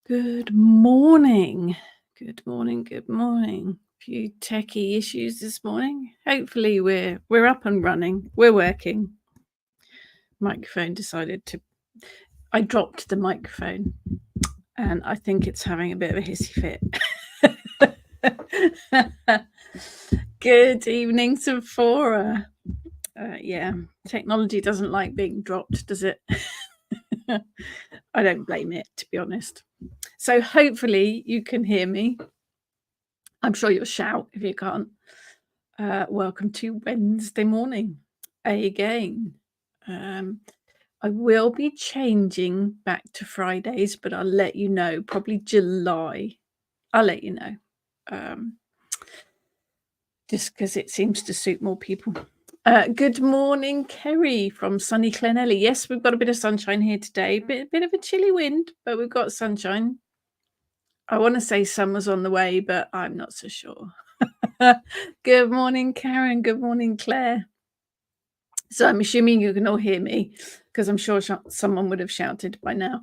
Good morning. Good morning. Good morning. Few techie issues this morning. Hopefully we're up and running. We're working. Microphone decided to I dropped the microphone and I think it's having a bit of a hissy fit. Good evening, Sephora. Yeah, technology doesn't like being dropped, does it? I don't blame it, to be honest. So hopefully you can hear me. I'm sure you'll shout if you can't. Welcome to Wednesday morning again. I will be changing back to Fridays, but I'll let you know, probably July. I'll let you know. Just because it seems to suit more people. Good morning, Kerry from sunny Clonelly. Yes, we've got a bit of sunshine here today. Bit of a chilly wind, but we've got sunshine. I want to say summer's on the way, but I'm not so sure. Good morning, Karen. Good morning, Claire. So I'm assuming you can all hear me because I'm sure someone would have shouted by now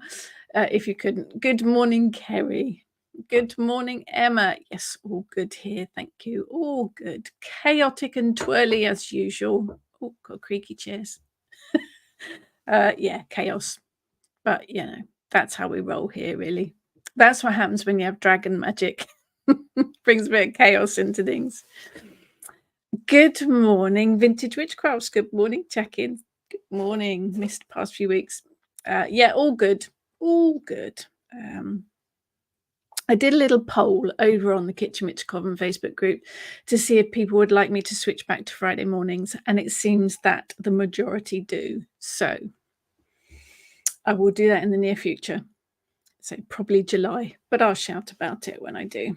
if you couldn't. Good morning, Kerry. Good morning, Emma. Yes, all good here. Thank you. All good. Chaotic and twirly as usual. Oh, got creaky chairs. Yeah, chaos. But, you know, that's how we roll here, really. That's what happens when you have dragon magic. Brings a bit of chaos into things. Good morning, Vintage Witchcrafts. Good morning, check-in. Good morning. Missed the past few weeks. Yeah, all good. All good. I did a little poll over on the Kitchen Witch Coven Facebook group to see if people would like me to switch back to Friday mornings, and it seems that the majority do. So I will do that in the near future. So probably July, but I'll shout about it when I do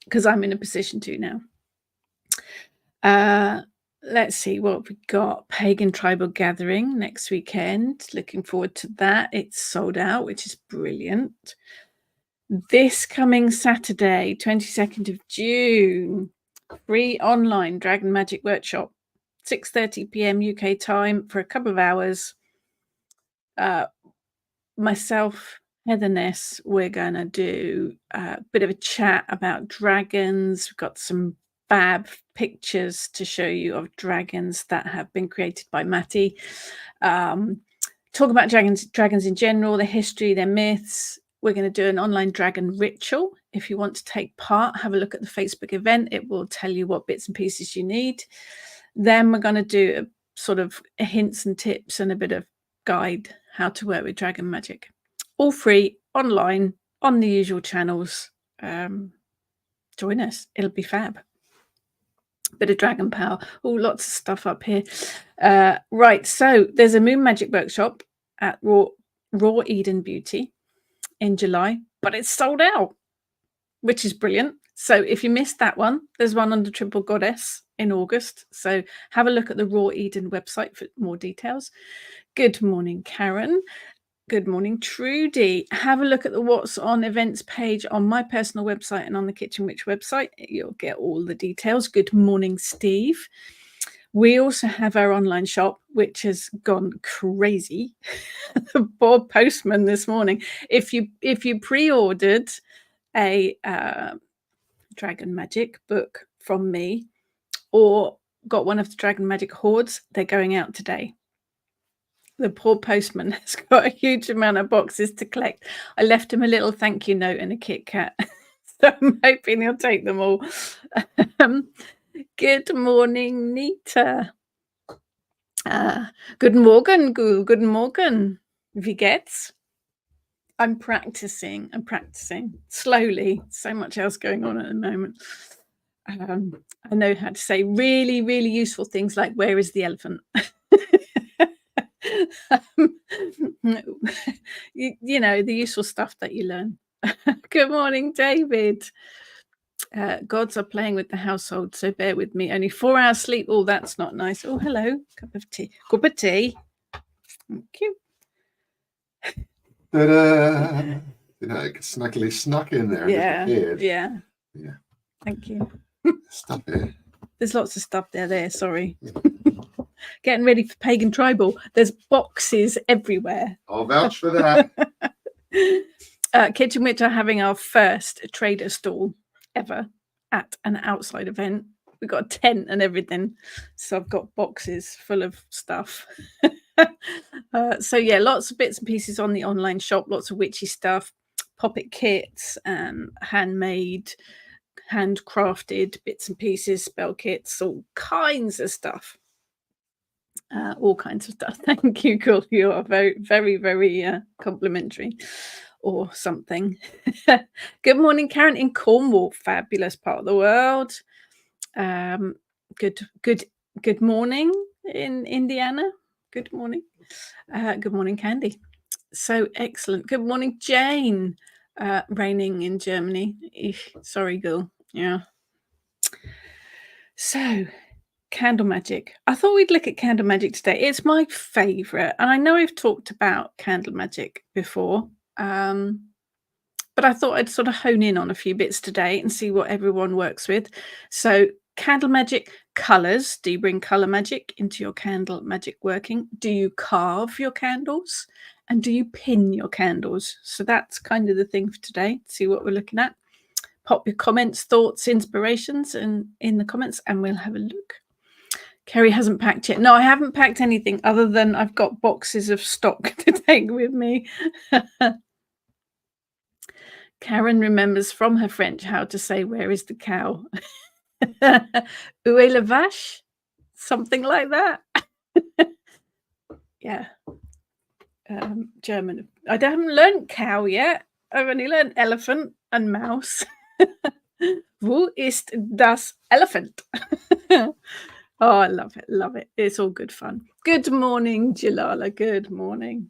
because I'm in a position to now. Let's see what we got. Pagan Tribal Gathering next weekend. Looking forward to that. It's sold out, which is brilliant. This coming Saturday, 22nd of June, free online Dragon Magic Workshop, 6:30 p.m. UK time for a couple of hours. Myself, Heather Ness, we're going to do a bit of a chat about dragons. We've got some fab pictures to show you of dragons that have been created by Matty. Talk about dragons in general, their history, their myths. We're going to do an online dragon ritual. If you want to take part, have a look at the Facebook event. It will tell you what bits and pieces you need. Then we're going to do a sort of hints and tips and a bit of guide how to work with dragon magic. All free, online, on the usual channels. Join us. It'll be fab. Bit of dragon power. Oh, lots of stuff up here. Right, so there's a moon magic workshop at Raw Eden Beauty in July, but it's sold out, which is brilliant. So if you missed that one, there's one under Triple Goddess in August. So have a look at the Raw Eden website for more details. Good morning, Karen. Good morning, Trudy. Have a look at the What's On events page on my personal website and on the Kitchen Witch website. You'll get all the details. Good morning, Steve. We also have our online shop, which has gone crazy. The poor postman this morning. If you pre-ordered a Dragon Magic book from me or got one of the Dragon Magic hordes, they're going out today. The poor postman has got a huge amount of boxes to collect. I left him a little thank you note and a Kit Kat. So I'm hoping he'll take them all. Good morning, Nita. Good morning, Good morning. Wie geht's? I'm practicing slowly. So much else going on at the moment. I know how to say really, really useful things like, where is the elephant? You know, the useful stuff that you learn. Good morning, David. Gods are playing with the household, so bear with me. Only 4 hours sleep. Oh, that's not nice. Oh, hello. Cup of tea. Cup of tea. Thank you. Ta-da! You know, it snuggly snuck in there and disappeared. Yeah. Thank you. Stuff here. There's lots of stuff there. Sorry. Getting ready for Pagan Tribal. There's boxes everywhere. I'll vouch for that. Kitchen Witch are having our first trader stall ever at an outside event. We've got a tent and everything, so I've got boxes full of stuff. So yeah, lots of bits and pieces on the online shop, lots of witchy stuff, poppet kits, handmade, handcrafted bits and pieces, spell kits, all kinds of stuff. All kinds of stuff. Thank you, Cool. You are very, very, very complimentary or something. Good morning, Karen in Cornwall, fabulous part of the world. Good morning in Indiana. Good morning. Good morning, Candy. So excellent. Good morning, Jane. Raining in Germany. Sorry, girl. Yeah. So candle magic. I thought we'd look at candle magic today. It's my favorite, and I know we've talked about candle magic before, but I thought I'd sort of hone in on a few bits today and see what everyone works with. So candle magic colors. Do you bring color magic into your candle magic working? Do you carve your candles? And do you pin your candles? So that's kind of the thing for today. See what we're looking at. Pop your comments, thoughts, inspirations in the comments, and we'll have a look. Kerry hasn't packed yet. No, I haven't packed anything other than I've got boxes of stock to take with me. Karen remembers from her French how to say, "Where is the cow?" Où est la vache? Something like that. Yeah. German. I haven't learned cow yet. I've only learned elephant and mouse. Wo ist das Elephant? Oh, I love it. Love it. It's all good fun. Good morning, Jalala. Good morning.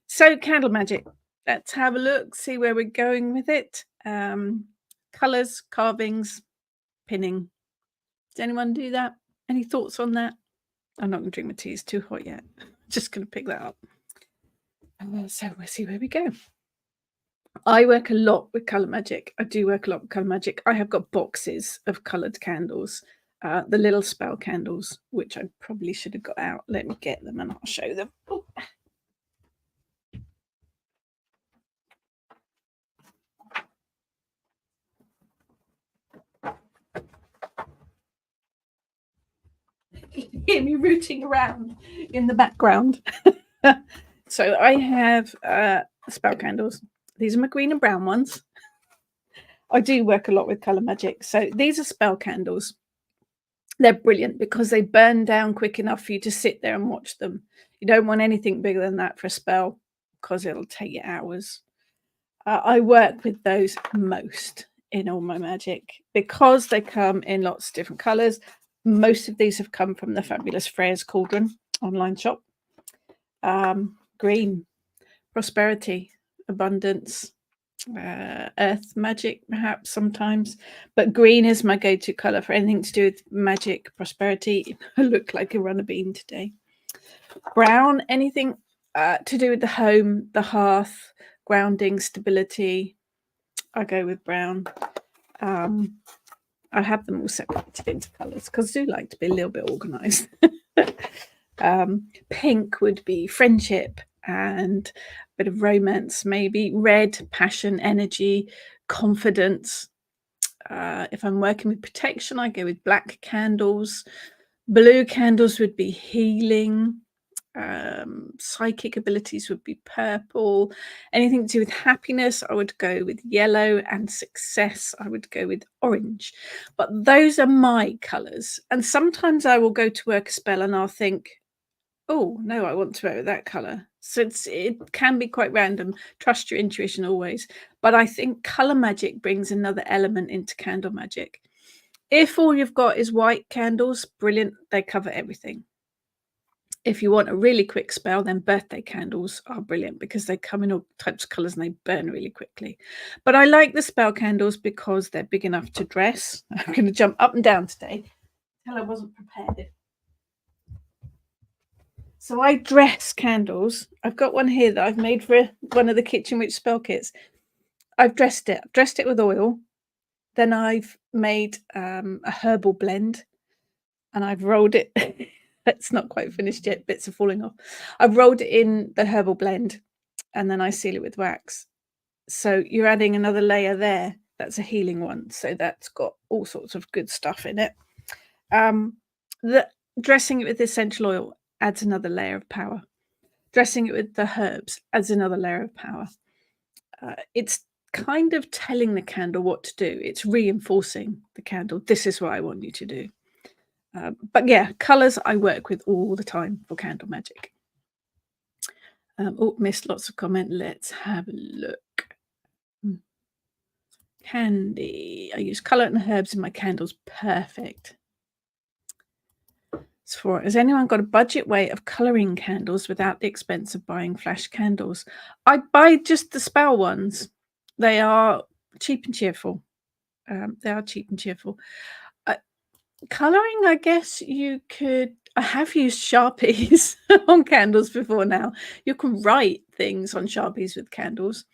So, candle magic. Let's have a look, see where we're going with it. Colors, carvings, pinning. Does anyone do that? Any thoughts on that? I'm not going to drink my tea. It's too hot yet. Just going to pick that up. So we'll see where we go. I work a lot with color magic. I do work a lot with color magic. I have got boxes of colored candles, the little spell candles, which I probably should have got out. Let me get them and I'll show them. Oh. Hear me rooting around in the background. So I have spell candles. These are my green and brown ones. I do work a lot with color magic. So these are spell candles. They're brilliant because they burn down quick enough for you to sit there and watch them. You don't want anything bigger than that for a spell because it'll take you hours. I work with those most in all my magic because they come in lots of different colors. Most of these have come from the fabulous Freya's Cauldron online shop. Green, prosperity, abundance, earth magic perhaps sometimes, but green is my go-to color for anything to do with magic, prosperity. I look like a runner bean today. Brown, anything to do with the home, the hearth, grounding, stability. I go with brown. I have them all separated into colors because I do like to be a little bit organized. Pink would be friendship and a bit of romance, maybe. Red, passion, energy, confidence. If I'm working with protection, I go with black candles. Blue candles would be healing. Psychic abilities would be purple. Anything to do with happiness, I would go with yellow, and success, I would go with orange. But those are my colors. And sometimes I will go to work a spell and I'll think, oh no, I want to wear that color. So it can be quite random. Trust your intuition always. But I think color magic brings another element into candle magic. If all you've got is white candles, brilliant, they cover everything. If you want a really quick spell, then birthday candles are brilliant because they come in all types of colors and they burn really quickly. But I like the spell candles because they're big enough to dress. I'm going to jump up and down today until I wasn't prepared. So I dress candles. I've got one here that I've made for one of the Kitchen Witch spell kits. I've dressed it. I've dressed it with oil. Then I've made a herbal blend and I've rolled it. It's not quite finished yet. Bits are falling off. I've rolled it in the herbal blend and then I seal it with wax. So you're adding another layer there. That's a healing one. So that's got all sorts of good stuff in it. The dressing it with essential oil adds another layer of power. Dressing it with the herbs adds another layer of power. It's kind of telling the candle what to do. It's reinforcing the candle. This is what I want you to do. But yeah, colours I work with all the time for candle magic. Oh, missed lots of comment. Let's have a look. Candy. I use colour and herbs in my candles. Perfect. So has anyone got a budget way of colouring candles without the expense of buying flash candles? I buy just the spell ones. They are cheap and cheerful. Colouring, I guess you could. I have used Sharpies on candles before now. You can write things on Sharpies with candles.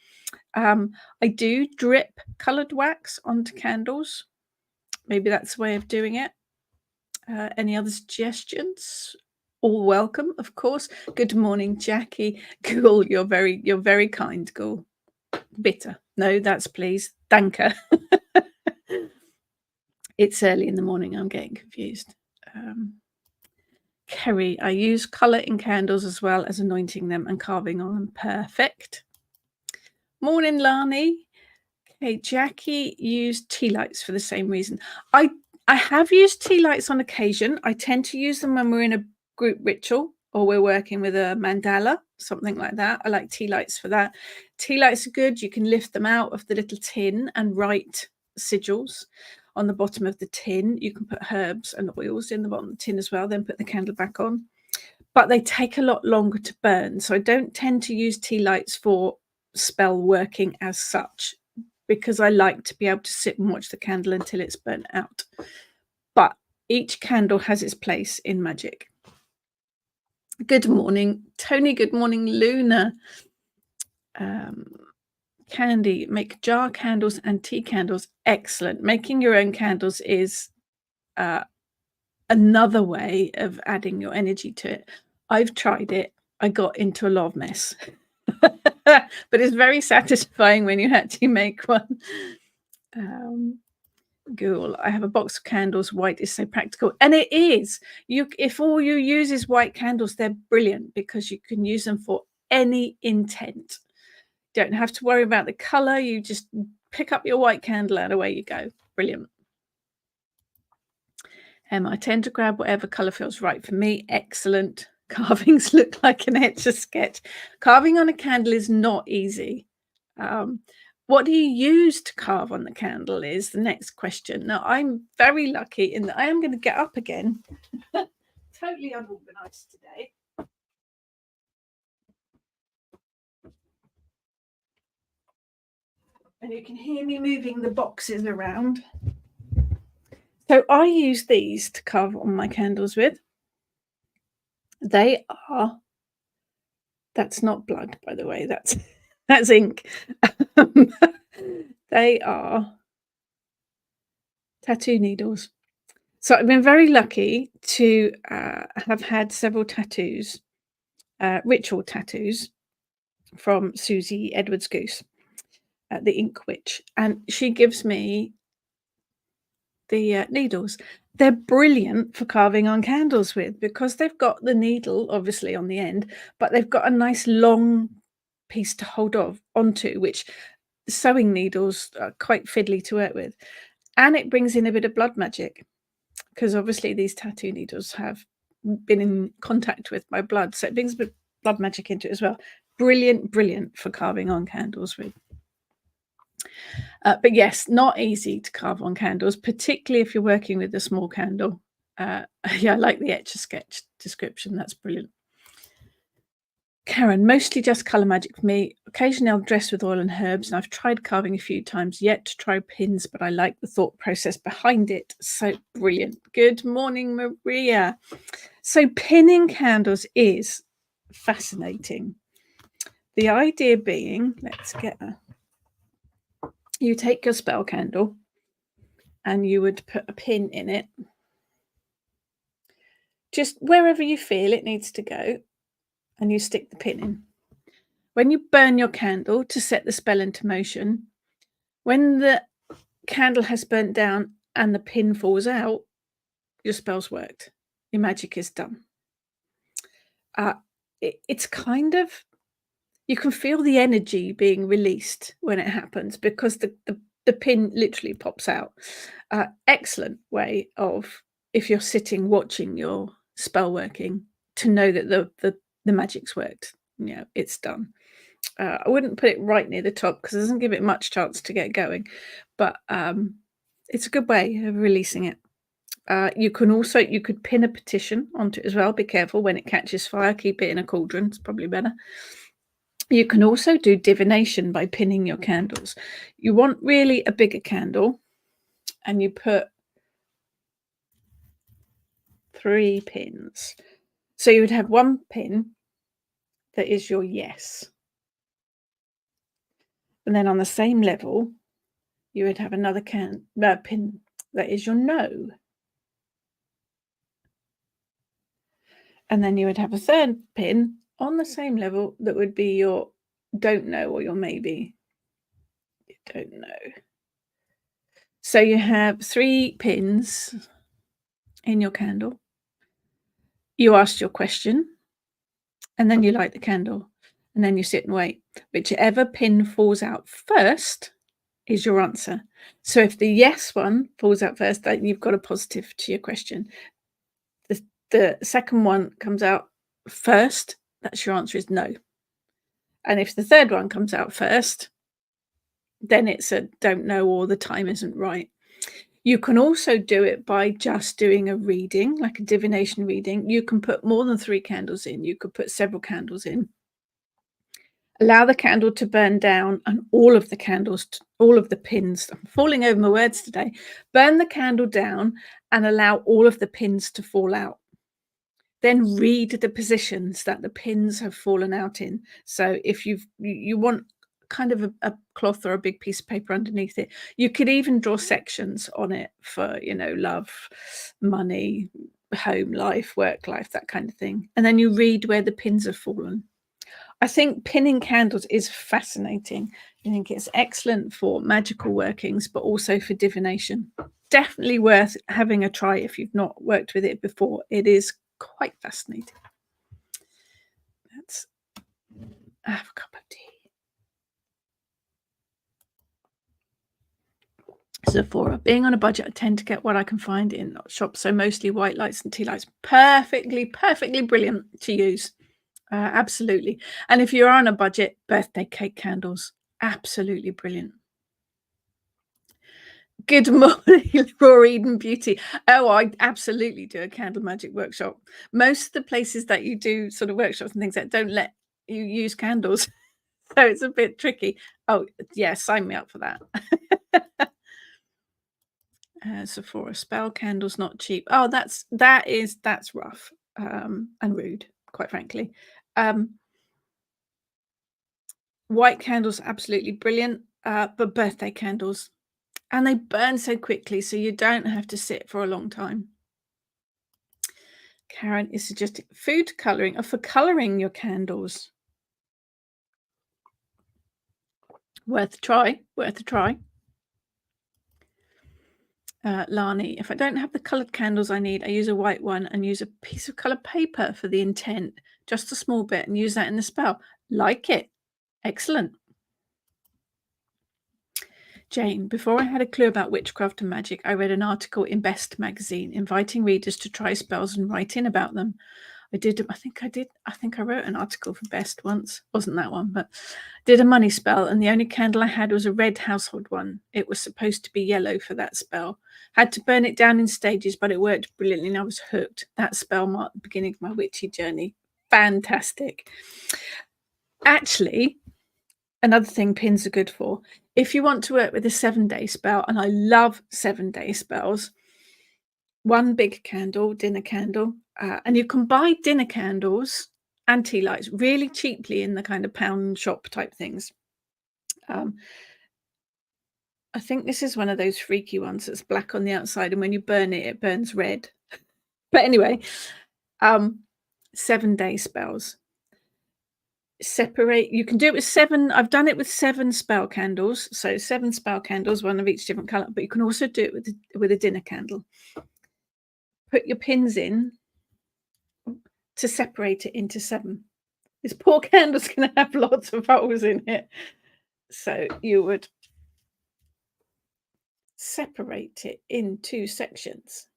I do drip coloured wax onto candles. Maybe that's the way of doing it. Any other suggestions? All welcome, of course. Good morning, Jackie. Ghoul, you're very kind, Ghoul. Bitter. No, that's please. Danke. It's early in the morning. I'm getting confused. Kerry, I use colour in candles as well as anointing them and carving on them. Perfect. Morning, Lani. Okay, Jackie used tea lights for the same reason. I have used tea lights on occasion. I tend to use them when we're in a group ritual or we're working with a mandala, something like that. I like tea lights for that. Tea lights are good. You can lift them out of the little tin and write sigils on the bottom of the tin. You can put herbs and oils in the bottom of the tin as well, then put the candle back on. But they take a lot longer to burn. So I don't tend to use tea lights for spell working as such, because I like to be able to sit and watch the candle until it's burnt out. But each candle has its place in magic. Good morning, Tony. Good morning, Luna. Candy, make jar candles and tea candles. Excellent. Making your own candles is another way of adding your energy to it. I've tried it. I got into a lot of mess. But it's very satisfying when you actually make one. Ghoul, I have a box of candles. White is so practical, and it is. If all you use is white candles, they're brilliant because you can use them for any intent. Don't have to worry about the color. You just pick up your white candle and away you go. Brilliant. I tend to grab whatever color feels right for me. Excellent. Carvings look like an Etch-a-Sketch. Carving on a candle is not easy. What do you use to carve on the candle is the next question. Now, I'm very lucky in that I am going to get up again. Totally unorganized today. And you can hear me moving the boxes around. So I use these to carve on my candles with. They are, that's not blood, by the way, that's ink. They are tattoo needles. So I've been very lucky to have had several tattoos, ritual tattoos from Susie Edwards Goose, the Ink Witch, and she gives me the needles. They're brilliant for carving on candles with because they've got the needle obviously on the end, but they've got a nice long piece to hold onto, which sewing needles are quite fiddly to work with. And it brings in a bit of blood magic because obviously these tattoo needles have been in contact with my blood. So it brings a bit of blood magic into it as well. Brilliant, brilliant for carving on candles with. But yes, not easy to carve on candles, particularly if you're working with a small candle. Yeah, I like the Etch-a-Sketch description. That's brilliant. Karen, mostly just colour magic for me. Occasionally I'll dress with oil and herbs, and I've tried carving a few times yet to try pins, but I like the thought process behind it. So brilliant. Good morning, Maria. So pinning candles is fascinating. The idea being, let's get you take your spell candle and you would put a pin in it, just wherever you feel it needs to go, and you stick the pin in. When you burn your candle to set the spell into motion, when the candle has burnt down and the pin falls out, your spell's worked. Your magic is done. It's kind of, you can feel the energy being released when it happens because the pin literally pops out. Excellent way of, if you're sitting watching your spell working, to know that the magic's worked. You know, it's done. I wouldn't put it right near the top because it doesn't give it much chance to get going, but it's a good way of releasing it. You could pin a petition onto it as well. Be careful when it catches fire. Keep it in a cauldron. It's probably better. You can also do divination by pinning your candles. You want really a bigger candle, and you put 3 pins. So you would have one pin that is your yes. And then on the same level, you would have another pin that is your no. And then you would have a third pin on the same level that would be your don't know or your maybe. You don't know. So you have 3 pins in your candle. You asked your question, and then you light the candle, and then you sit and wait. Whichever pin falls out first is your answer. So if the yes one falls out first, then you've got a positive to your question. The second one comes out first, that's your answer is no. And if the third one comes out first, then it's a don't know or the time isn't right. You can also do it by just doing a reading, like a divination reading. You can put more than 3 candles in. You could put several candles in. Allow the candle to burn down and all of the candles, all of the pins, I'm falling over my words today, burn the candle down and allow all of the pins to fall out. Then read the positions that the pins have fallen out in. So if you want kind of a cloth or a big piece of paper underneath it, you could even draw sections on it for, you know, love, money, home life, work life, that kind of thing. And then you read where the pins have fallen. I think pinning candles is fascinating. I think it's excellent for magical workings, but also for divination. Definitely worth having a try if you've not worked with it before. It is quite fascinating. Let's have a cup of tea. Sephora. Being on a budget, I tend to get what I can find in shops, so mostly white lights and tea lights. Perfectly brilliant to use. Absolutely. And if you're on a budget, birthday cake candles, absolutely brilliant. Good morning, Raw Eden Beauty. Oh, I absolutely do a candle magic workshop. Most of the places that you do sort of workshops and things that don't let you use candles, so it's a bit tricky. Oh, yeah, sign me up for that. Sephora spell candles not cheap. Oh, that's rough and rude, quite frankly. White candles absolutely brilliant, but birthday candles, and they burn so quickly, so you don't have to sit for a long time. Karen is suggesting food coloring, or for coloring your candles. Worth a try. Lani, if I don't have the coloured candles I need, I use a white one and use a piece of coloured paper for the intent, just a small bit, and use that in the spell. Like it. Excellent. Jane, before I had a clue about witchcraft and magic, I read an article in Best magazine inviting readers to try spells and write in about them. I think I wrote an article for Best once. Wasn't that one, but did a money spell, and the only candle I had was a red household one. It was supposed to be yellow for that spell. Had to burn it down in stages, but it worked brilliantly and I was hooked. That spell marked the beginning of my witchy journey. Fantastic. Actually, another thing pins are good for, if you want to work with a 7-day spell, and I love 7-day spells, one big candle, dinner candle, and you can buy dinner candles and tea lights really cheaply in the kind of pound shop type things. I think this is one of those freaky ones that's black on the outside, and when you burn it, it burns red. But anyway, 7-day spells. separate. You can do it with 7. I've done it with 7 spell candles. So 7 spell candles, one of each different color, but you can also do it with a dinner candle. Put your pins in to separate it into 7. This poor candle's going to have lots of holes in it. So you would separate it in 2 sections.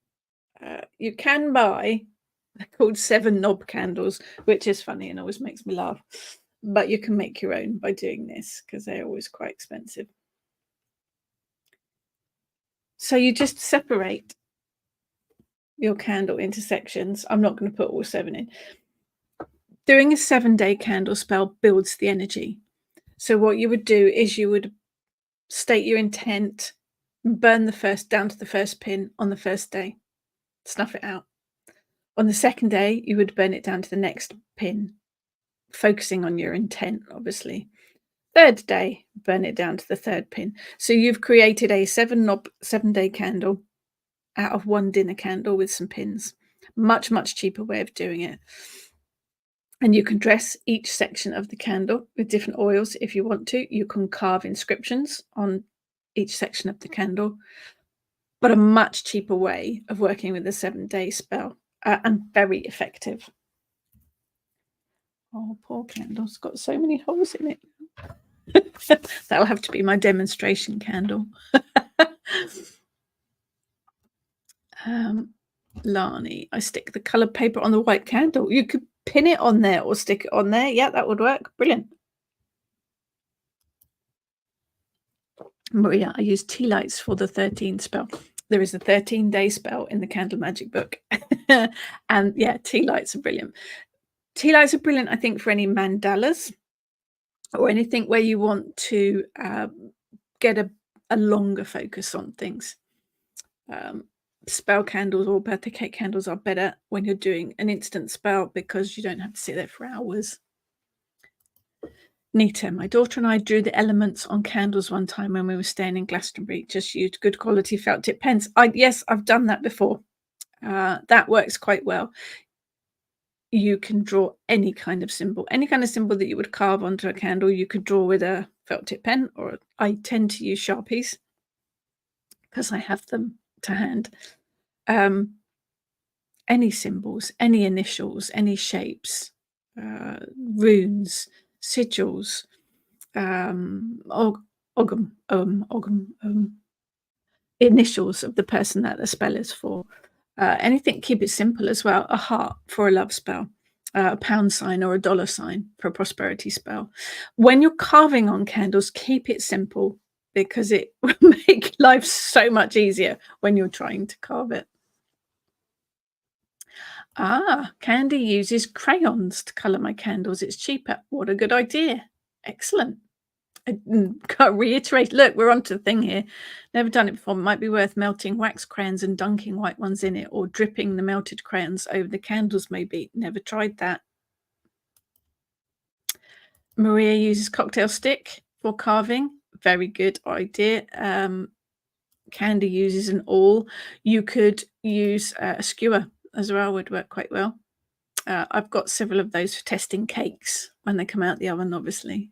You can buy, they're called 7 knob candles, which is funny and always makes me laugh. But you can make your own by doing this because they're always quite expensive. So you just separate your candle into sections. I'm not going to put all 7 in. Doing a 7-day candle spell builds the energy. So what you would do is you would state your intent, burn the first down to the first pin on the first day, snuff it out. On the second day, you would burn it down to the next pin, focusing on your intent, obviously. Third day, burn it down to the third pin. So you've created a 7-day candle out of 1 dinner candle with some pins. Much, much cheaper way of doing it. And you can dress each section of the candle with different oils if you want to. You can carve inscriptions on each section of the candle, but a much cheaper way of working with a 7-day spell, and very effective. Oh, poor candle's got so many holes in it. That'll have to be my demonstration candle. Lani, I stick the coloured paper on the white candle. You could pin it on there or stick it on there. Yeah, that would work. Brilliant. Maria, I use tea lights for the 13 spell. There is a 13-day spell in the Candle Magic book. And yeah, tea lights are brilliant. Tea lights are brilliant, I think, for any mandalas or anything where you want to get a longer focus on things. Spell candles or birthday cake candles are better when you're doing an instant spell because you don't have to sit there for hours. Nita, my daughter and I drew the elements on candles one time when we were staying in Glastonbury. Just used good quality felt tip pens. Yes, I've done that before. That works quite well. You can draw any kind of symbol that you would carve onto a candle. You could draw with a felt tip pen, or I tend to use Sharpies because I have them to hand. Any symbols, any initials, any shapes, runes, sigils, initials of the person that the spell is for. Anything, keep it simple as well. A heart for a love spell, a pound sign or a dollar sign for a prosperity spell. When you're carving on candles, keep it simple because it will make life so much easier when you're trying to carve it. Candy uses crayons to colour my candles. It's cheaper. What a good idea. Excellent. I can't reiterate. Look, we're onto the thing here. Never done it before. Might be worth melting wax crayons and dunking white ones in it, or dripping the melted crayons over the candles, maybe. Never tried that. Maria uses cocktail stick for carving. Very good idea. Candy uses an awl. You could use a skewer as well, would work quite well. I've got several of those for testing cakes when they come out the oven, obviously.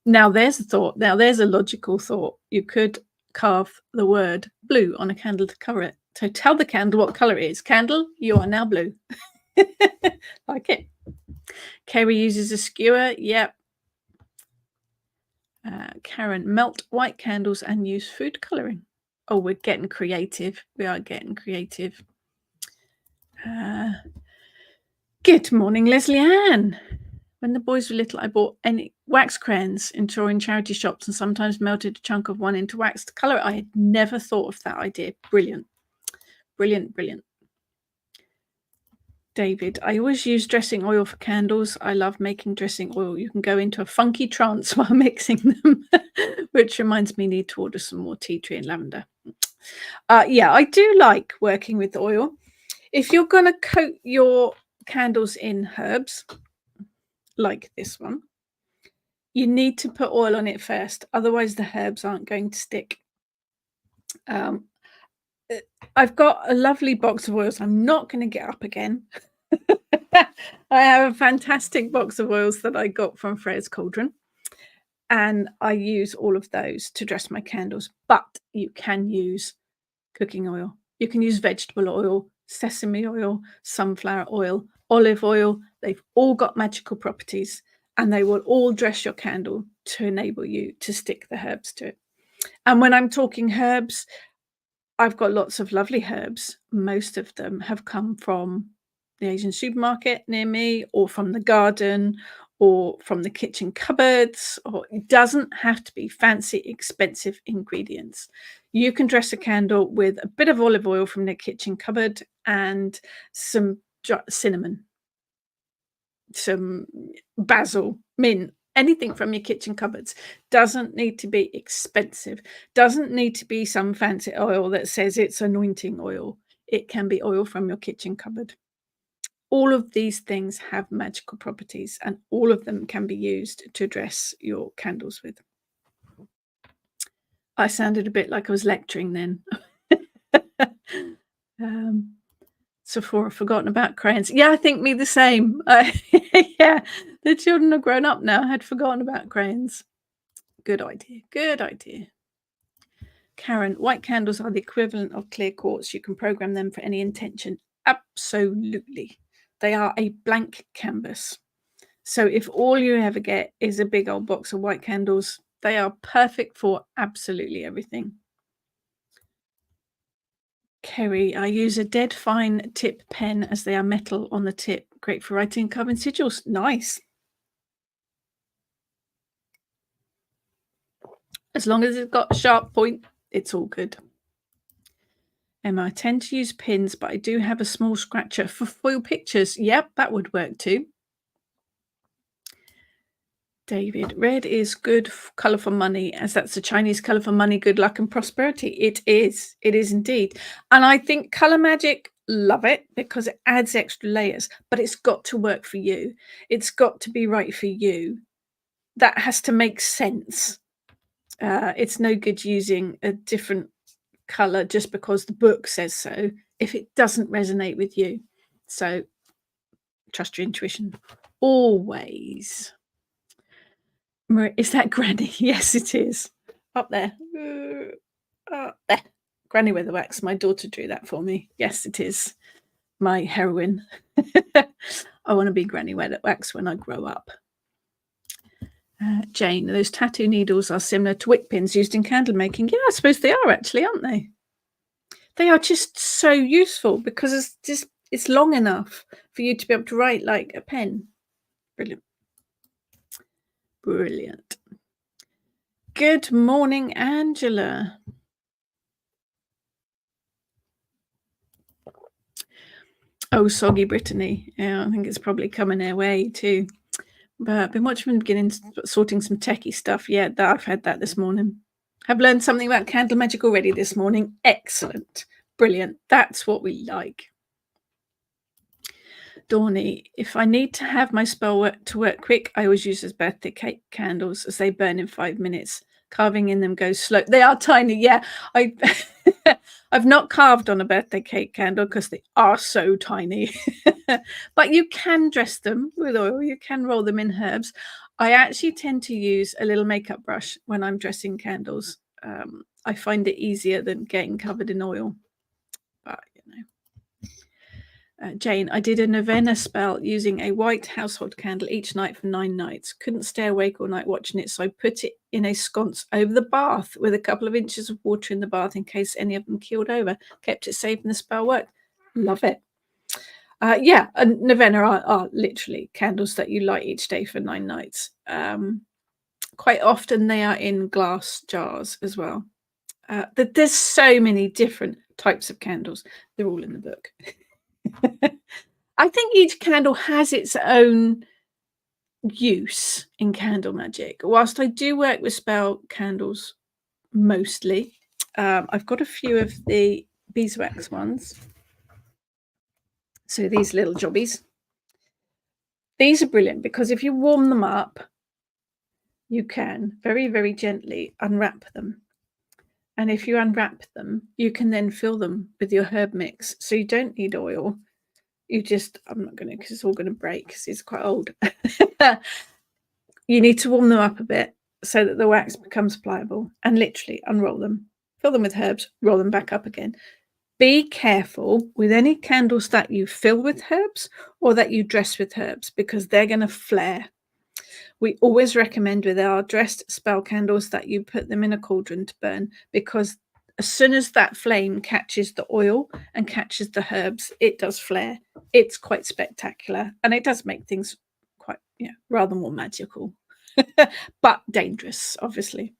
Now there's a thought. Now there's a logical thought. You could carve the word blue on a candle to cover it. So tell the candle what color it is. Candle, you are now blue. Like it. Kerry uses a skewer. Yep. Karen, melt white candles and use food coloring. Oh, we're getting creative. We are getting creative. Good morning, Leslie Ann. When the boys were little, I bought any wax crayons in charity shops and sometimes melted a chunk of one into wax to colour it. I had never thought of that idea. Brilliant. Brilliant, brilliant. David, I always use dressing oil for candles. I love making dressing oil. You can go into a funky trance while mixing them, which reminds me I need to order some more tea tree and lavender. Yeah, I do like working with oil. If you're going to coat your candles in herbs, like this one, you need to put oil on it first. Otherwise, the herbs aren't going to stick. I've got a lovely box of oils. I'm not going to get up again I have a fantastic box of oils that I got from Freya's Cauldron, and I use all of those to dress my candles. But you can use cooking oil. You can use vegetable oil, sesame oil, sunflower oil, olive oil. They've all got magical properties, and they will all dress your candle to enable you to stick the herbs to it. And when I'm talking herbs, I've got lots of lovely herbs. Most of them have come from the Asian supermarket near me, or from the garden, or from the kitchen cupboards, or it doesn't have to be fancy, expensive ingredients. You can dress a candle with a bit of olive oil from the kitchen cupboard and some cinnamon, some basil, mint, anything from your kitchen cupboards. Doesn't need to be expensive. Doesn't need to be some fancy oil that says it's anointing oil. It can be oil from your kitchen cupboard. All of these things have magical properties, and all of them can be used to dress your candles with. I sounded a bit like I was lecturing then. Sephora, forgotten about crayons. Yeah, I think me the same. Yeah, the children are grown up now. I had forgotten about crayons. Good idea. Good idea. Karen, white candles are the equivalent of clear quartz. You can program them for any intention. Absolutely. They are a blank canvas. So if all you ever get is a big old box of white candles, they are perfect for absolutely everything. Kerry, I use a dead fine tip pen as they are metal on the tip. Great for writing carbon sigils. Nice. As long as it's got a sharp point, it's all good. Emma, I tend to use pins, but I do have a small scratcher for foil pictures. Yep, that would work too. David, red is good colour for money, as that's the Chinese colour for money, good luck and prosperity. It is. It is indeed. And I think Colour Magic, love it because it adds extra layers, but it's got to work for you. It's got to be right for you. That has to make sense. It's no good using a different colour just because the book says so if it doesn't resonate with you. So trust your intuition always. Is that Granny? Yes, it is. Up there. There. Granny Weatherwax. My daughter drew that for me. Yes, it is. My heroine. I want to be Granny Weatherwax when I grow up. Jane, those tattoo needles are similar to wick pins used in candle making. Yeah, I suppose they are actually, aren't they? They are just so useful because it's long enough for you to be able to write like a pen. Brilliant. Brilliant. Good morning, Angela. Oh, soggy Brittany. Yeah, I think it's probably coming their way too. But I've been watching them beginning sorting some techie stuff. Yeah, I've had that this morning. Have learned something about candle magic already this morning. Excellent. Brilliant. That's what we like. Dawny, if I need to have my spell to work quick, I always use as birthday cake candles as they burn in 5 minutes. Carving in them goes slow. They are tiny. Yeah, I've not carved on a birthday cake candle because they are so tiny. But you can dress them with oil. You can roll them in herbs. I actually tend to use a little makeup brush when I'm dressing candles. I find it easier than getting covered in oil. But Jane, I did a novena spell using a white household candle each night for 9 nights. Couldn't stay awake all night watching it, so I put it in a sconce over the bath with a couple of inches of water in the bath in case any of them keeled over. Kept it safe and the spell worked. Love it. Yeah, and novena are literally candles that you light each day for 9 nights. Quite often they are in glass jars as well. There's so many different types of candles. They're all in the book. I think each candle has its own use in candle magic. Whilst I do work with spell candles mostly, I've got a few of the beeswax ones. So these little jobbies. These are brilliant because if you warm them up, you can very, very gently unwrap them. And if you unwrap them, you can then fill them with your herb mix. So you don't need oil. I'm not going to, because it's all going to break because it's quite old. You need to warm them up a bit so that the wax becomes pliable, and literally unroll them, fill them with herbs, roll them back up again. Be careful with any candles that you fill with herbs or that you dress with herbs, because they're going to flare. We always recommend with our dressed spell candles that you put them in a cauldron to burn, because as soon as that flame catches the oil and catches the herbs, it does flare. It's quite spectacular, and it does make things quite, rather more magical, but dangerous, obviously.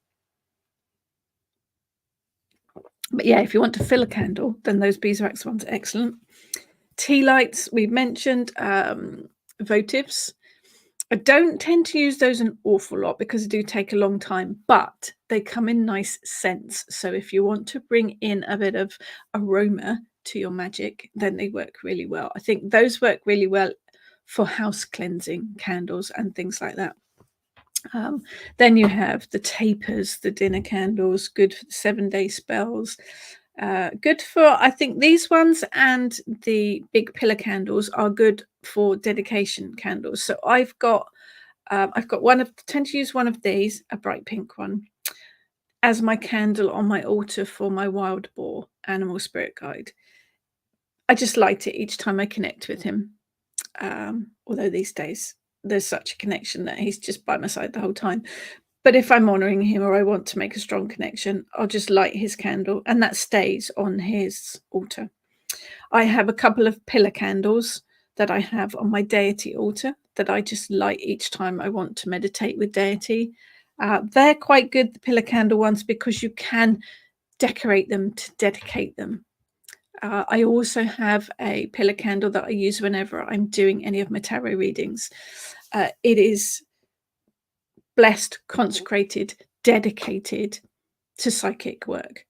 But yeah, if you want to fill a candle, then those beeswax ones are excellent. Tea lights, we've mentioned. Votives. I don't tend to use those an awful lot because they do take a long time, but they come in nice scents. So if you want to bring in a bit of aroma to your magic, then they work really well. I think those work really well for house cleansing candles and things like that. Then you have the tapers, the dinner candles, good for the 7-day spells. Good for, I think these ones and the big pillar candles are good for dedication candles. So I've got tend to use one of these, a bright pink one, as my candle on my altar for my wild boar animal spirit guide. I just light it each time I connect with him. Although these days there's such a connection that he's just by my side the whole time. But if I'm honouring him or I want to make a strong connection, I'll just light his candle, and that stays on his altar. I have a couple of pillar candles that I have on my deity altar that I just light each time I want to meditate with deity. They're quite good, the pillar candle ones, because you can decorate them to dedicate them. I also have a pillar candle that I use whenever I'm doing any of my tarot readings. It is blessed, consecrated, dedicated to psychic work.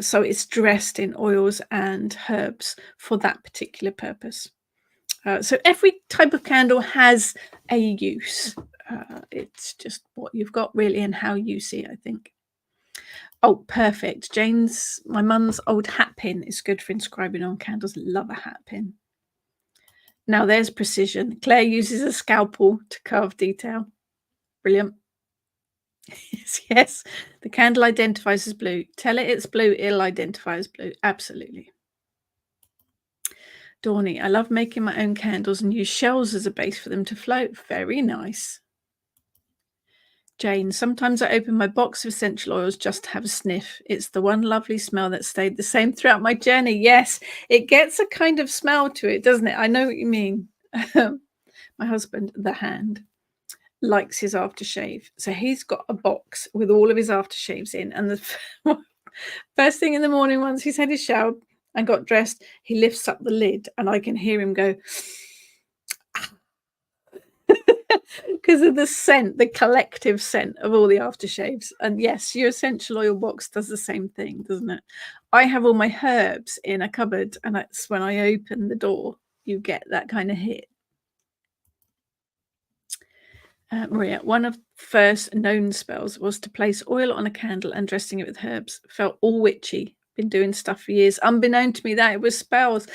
So it's dressed in oils and herbs for that particular purpose. So every type of candle has a use. It's just what you've got really and how you see it, I think. Oh, perfect. Jane's, my mum's old hat pin is good for inscribing on candles. Love a hat pin. Now there's precision. Claire uses a scalpel to carve detail. Brilliant. Yes. The candle identifies as blue. Tell it it's blue, it'll identify as blue. Absolutely. Dawny, I love making my own candles and use shells as a base for them to float. Very nice. Jane, sometimes I open my box of essential oils just to have a sniff. It's the one lovely smell that stayed the same throughout my journey. Yes, it gets a kind of smell to it, doesn't it? I know what you mean. My husband, the hand, likes his aftershave. So he's got a box with all of his aftershaves in. And the first thing in the morning, once he's had his shower and got dressed, he lifts up the lid and I can hear him go, because of the scent, the collective scent of all the aftershaves. And yes, your essential oil box does the same thing, doesn't it? I have all my herbs in a cupboard, and that's when I open the door, you get that kind of hit. Maria, one of the first known spells was to place oil on a candle and dressing it with herbs. Felt all witchy. Been doing stuff for years. Unbeknown to me that it was spells.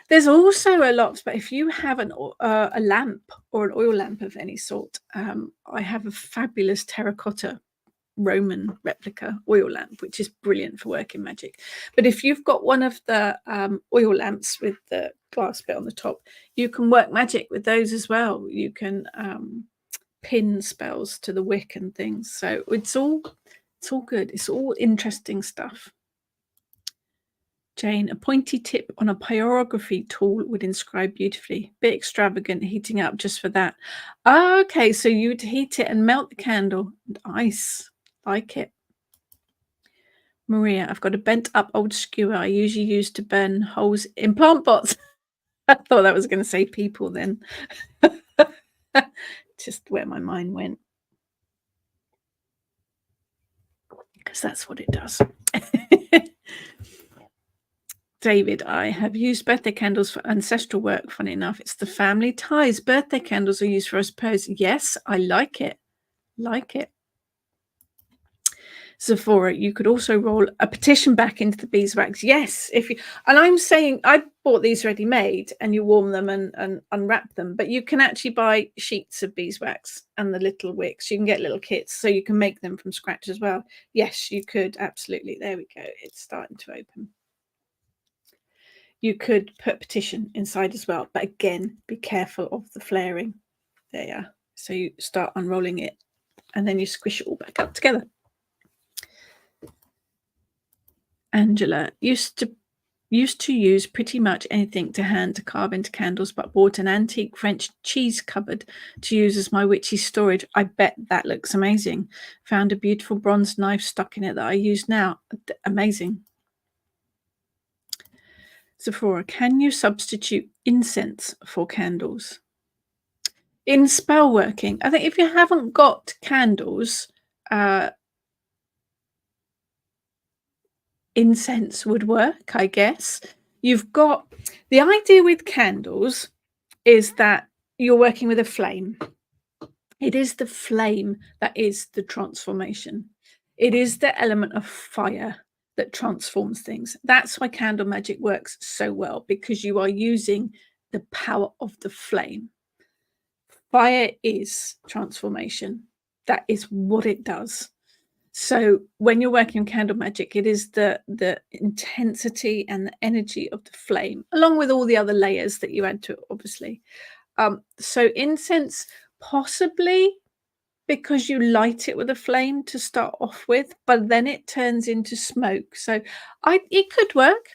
There's also a lot, but if you have a lamp or an oil lamp of any sort, I have a fabulous terracotta Roman replica oil lamp, which is brilliant for working magic. But if you've got one of the oil lamps with the glass bit on the top, you can work magic with those as well. You can pin spells to the wick and things. So it's all good. It's all interesting stuff. Jane, a pointy tip on a pyrography tool would inscribe beautifully. Bit extravagant, heating up just for that. Okay, so you'd heat it and melt the candle and ice. Like it. Maria, I've got a bent up old skewer I usually use to burn holes in plant pots. I thought that was going to say people then. Just where my mind went. Because that's what it does. David, I have used birthday candles for ancestral work. Funny enough, it's the family ties. Birthday candles are used for, I suppose. Yes, I like it. Like it. Sephora, you could also roll a petition back into the beeswax. Yes, if you, and I'm saying I bought these ready made, and you warm them and unwrap them, but you can actually buy sheets of beeswax and the little wicks. You can get little kits, so you can make them from scratch as well. Yes, you could, absolutely. There we go. It's starting to open. You could put petition inside as well, but again, be careful of the flaring. There you are. So you start unrolling it, and then you squish it all back up together. Angela used to use pretty much anything to hand to carve into candles, but bought an antique French cheese cupboard to use as my witchy storage. I bet that looks amazing. Found a beautiful bronze knife stuck in it that I use now. Amazing. Sephora, can you substitute incense for candles? In spell working, I think if you haven't got candles, incense would work, I guess. You've got the idea with candles is that you're working with a flame. It is the flame that is the transformation. It is the element of fire that transforms things. That's why candle magic works so well, because you are using the power of the flame. Fire is transformation. That is what it does. So when you're working on candle magic, it is the intensity and the energy of the flame, along with all the other layers that you add to it, obviously. So incense, possibly because you light it with a flame to start off with, but then it turns into smoke. So it could work.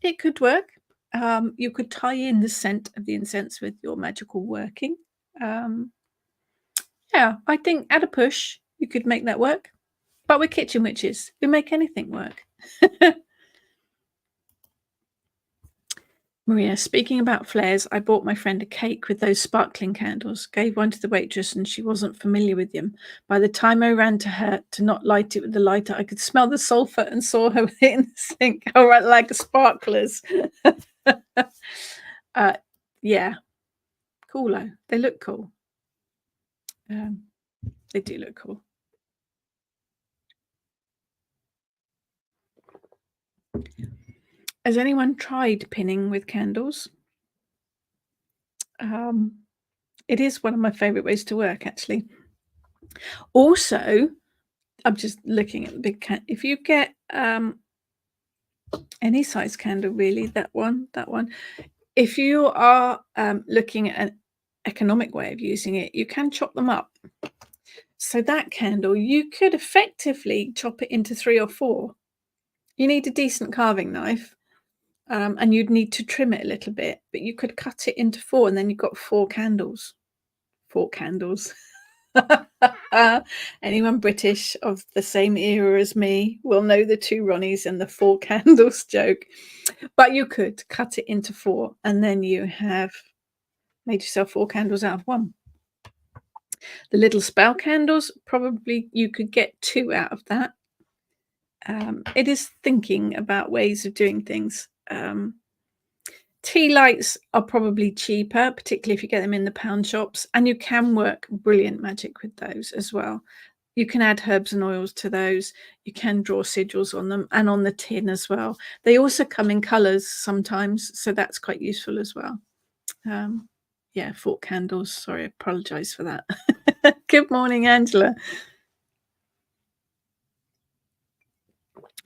It could work. You could tie in the scent of the incense with your magical working. Yeah, I think at a push, you could make that work. But we're kitchen witches. We make anything work. Maria, speaking about flares, I bought my friend a cake with those sparkling candles, gave one to the waitress, and she wasn't familiar with them. By the time I ran to her to not light it with the lighter, I could smell the sulfur and saw her with it in the sink. All right, like sparklers. Yeah, cool. They look cool. They do look cool. Has anyone tried pinning with candles? It is one of my favorite ways to work, actually. Also, I'm just looking at the big can. If you get any size candle, really, that one. If you are looking at an economic way of using it, you can chop them up. So that candle, you could effectively chop it into 3 or 4. You need a decent carving knife, and you'd need to trim it a little bit, but you could cut it into 4, and then you've got 4 candles. 4 candles. Anyone British of the same era as me will know the 2 Ronnies and the 4 candles joke. But you could cut it into 4, and then you have made yourself 4 candles out of 1. The little spell candles, probably you could get 2 out of that. It is thinking about ways of doing things. Tea lights are probably cheaper, particularly if you get them in the pound shops, and you can work brilliant magic with those as well. You can add herbs and oils to those. You can draw sigils on them and on the tin as well. They also come in colours sometimes, so that's quite useful as well. Yeah, 4 candles. Sorry, I apologise for that. Good morning, Angela.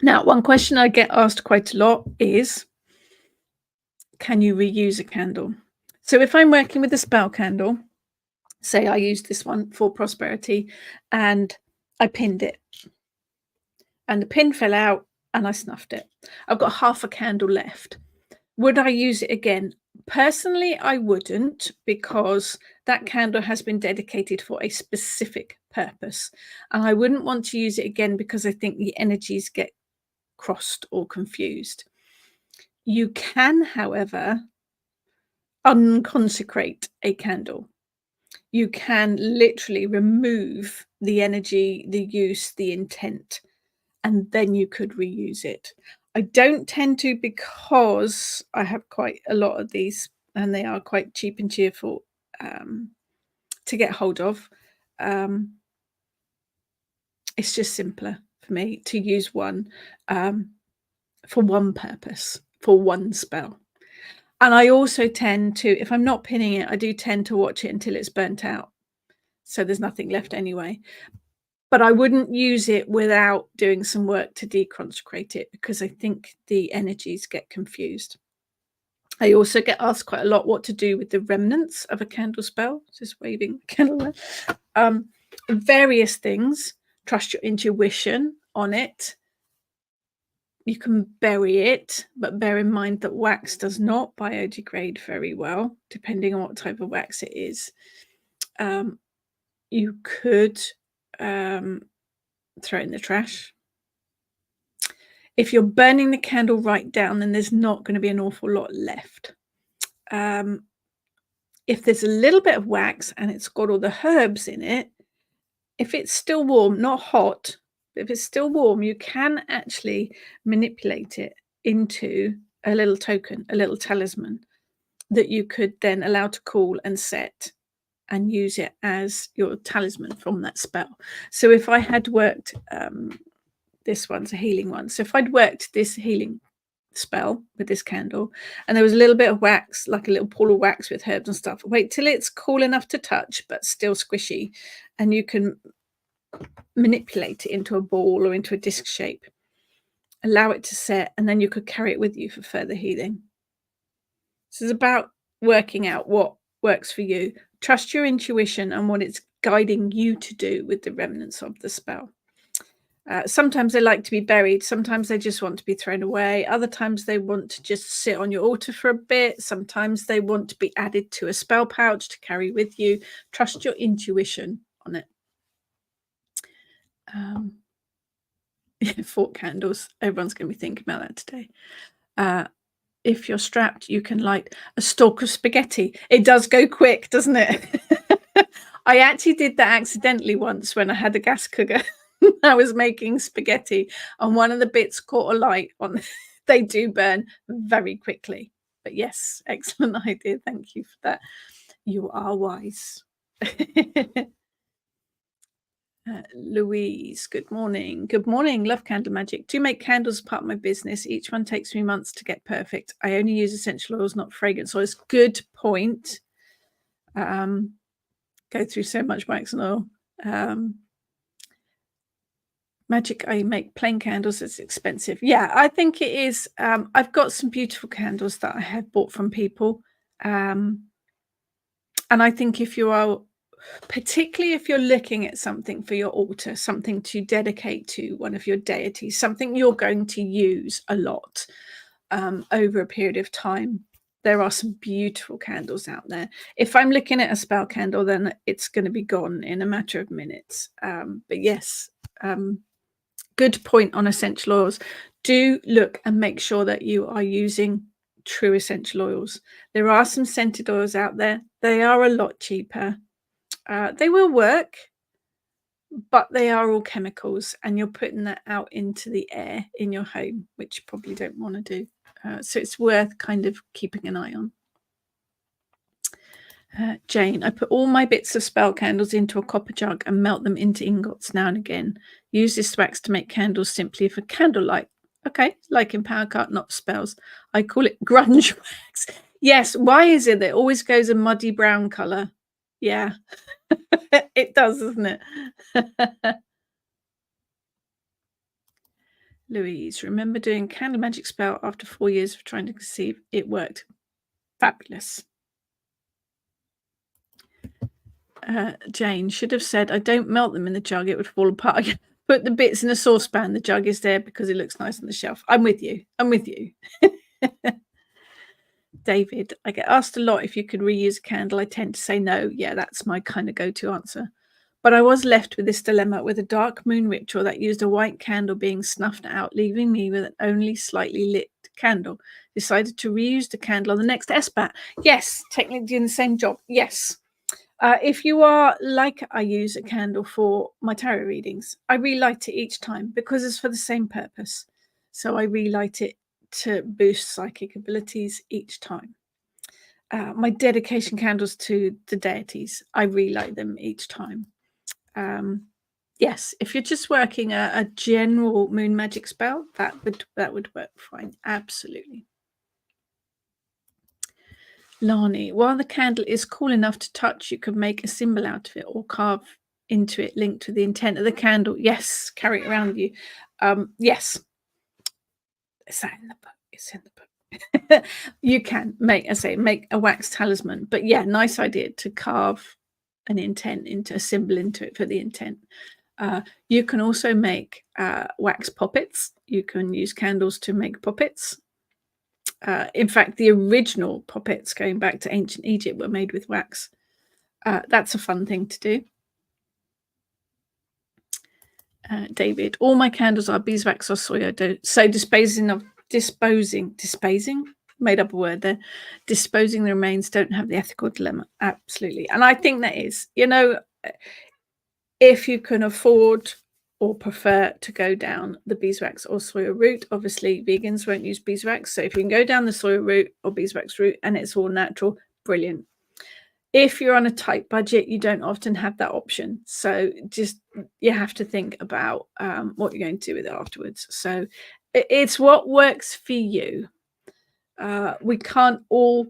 Now, one question I get asked quite a lot is, can you reuse a candle? So if I'm working with a spell candle, say I used this one for prosperity and I pinned it and the pin fell out and I snuffed it. I've got half a candle left. Would I use it again? Personally, I wouldn't, because that candle has been dedicated for a specific purpose. And I wouldn't want to use it again because I think the energies get crossed or confused. You can, however, unconsecrate a candle. You can literally remove the energy, the use, the intent, and then you could reuse it. I don't tend to, because I have quite a lot of these and they are quite cheap and cheerful to get hold of. It's just simpler for me to use one for one purpose, for one spell. And I also tend to, if I'm not pinning it, I do tend to watch it until it's burnt out. So there's nothing left anyway. But I wouldn't use it without doing some work to deconsecrate it, because I think the energies get confused. I also get asked quite a lot what to do with the remnants of a candle spell. Just waving the candle there. Various things. Trust your intuition on it. You can bury it, but bear in mind that wax does not biodegrade very well, depending on what type of wax it is. You could throw it in the trash. If you're burning the candle right down, then there's not going to be an awful lot left. If there's a little bit of wax and it's got all the herbs in it, if it's still warm, not hot, but if it's still warm, you can actually manipulate it into a little token, a little talisman that you could then allow to cool and set and use it as your talisman from that spell. So if I had worked, this one's a healing one. So if I'd worked this healing spell with this candle and there was a little bit of wax, like a little pool of wax with herbs and stuff, wait till it's cool enough to touch but still squishy, and you can manipulate it into a ball or into a disc shape, allow it to set, and then you could carry it with you for further healing. This is about working out what works for you. Trust your intuition and what it's guiding you to do with the remnants of the spell. Sometimes they like to be buried. Sometimes they just want to be thrown away. Other times they want to just sit on your altar for a bit. Sometimes they want to be added to a spell pouch to carry with you. Trust your intuition on it. Fort candles. Everyone's going to be thinking about that today. If you're strapped, you can light a stalk of spaghetti. It does go quick, doesn't it? I actually did that accidentally once when I had a gas cooker. I was making spaghetti and one of the bits caught a light on. They do burn very quickly. But yes, excellent idea. Thank you for that. You are wise. Louise, good morning. Good morning. Love candle magic. Do make candles part of my business. Each one takes me months to get perfect. I only use essential oils, not fragrance oils. Good point. Go through so much wax and oil. Magic, I make plain candles. It's expensive. Yeah, I think it is. I've got some beautiful candles that I have bought from people. And I think if you are, particularly if you're looking at something for your altar, something to dedicate to one of your deities, something you're going to use a lot over a period of time, there are some beautiful candles out there. If I'm looking at a spell candle, then it's going to be gone in a matter of minutes. But yes, good point on essential oils. Do look and make sure that you are using true essential oils. There are some scented oils out there. They are a lot cheaper. They will work, but they are all chemicals, and you're putting that out into the air in your home, which you probably don't want to do. So it's worth kind of keeping an eye on. Jane, I put all my bits of spell candles into a copper jug and melt them into ingots now and again. Use this wax to make candles simply for candlelight. Okay, like in Power Cut, not spells. I call it grunge wax. Yes, why is it that it always goes a muddy brown colour? Yeah, it does, doesn't it? Louise, remember doing candle magic spell after 4 years of trying to conceive? It worked. Fabulous. Jane should have said, I don't melt them in the jug, it would fall apart. Put the bits in a saucepan. The jug is there because it looks nice on the shelf. I'm with you. I'm with you. David, I get asked a lot if you could reuse a candle. I tend to say no. Yeah, that's my kind of go-to answer. But I was left with this dilemma with a dark moon ritual that used a white candle being snuffed out, leaving me with an only slightly lit candle. Decided to reuse the candle on the next SBAT. Yes, technically doing the same job. Yes. If you are like I use a candle for my tarot readings, I relight it each time because it's for the same purpose. So I relight it to boost psychic abilities each time. My dedication candles to the deities, I relight them each time. Yes, if you're just working a general moon magic spell, that would work fine. Absolutely. Lani, while the candle is cool enough to touch, you could make a symbol out of it or carve into it linked to the intent of the candle. Yes, carry it around with you. Yes. Is that in the book? It's in the book. You can make, make a wax talisman. But yeah, nice idea to carve an intent into a symbol into it for the intent. You can also make wax poppets. You can use candles to make poppets. In fact, the original poppets going back to ancient Egypt were made with wax. That's a fun thing to do. David, all my candles are beeswax or soya. So disposing, made up a word there. Disposing the remains don't have the ethical dilemma. Absolutely. And I think that is, if you can afford or prefer to go down the beeswax or soya route, obviously vegans won't use beeswax. So if you can go down the soya route or beeswax route and it's all natural, brilliant. If you're on a tight budget, you don't often have that option. So just you have to think about what you're going to do with it afterwards. So it's what works for you. We can't all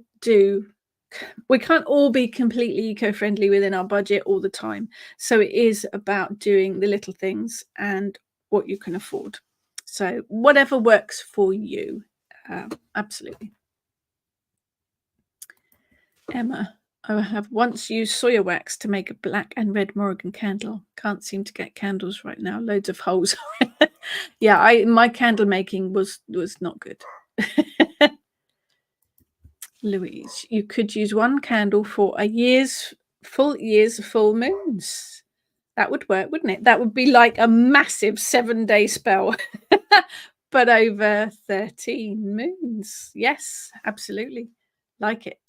be completely eco-friendly within our budget all the time. So it is about doing the little things and what you can afford. So whatever works for you. Absolutely. Emma, I have once used soya wax to make a black and red Morrigan candle. Can't seem to get candles right now. Loads of holes. Yeah, my candle making was not good. Louise, you could use one candle for full years of full moons. That would work, wouldn't it? That would be like a massive 7-day spell, but over 13 moons. Yes, absolutely. Like it.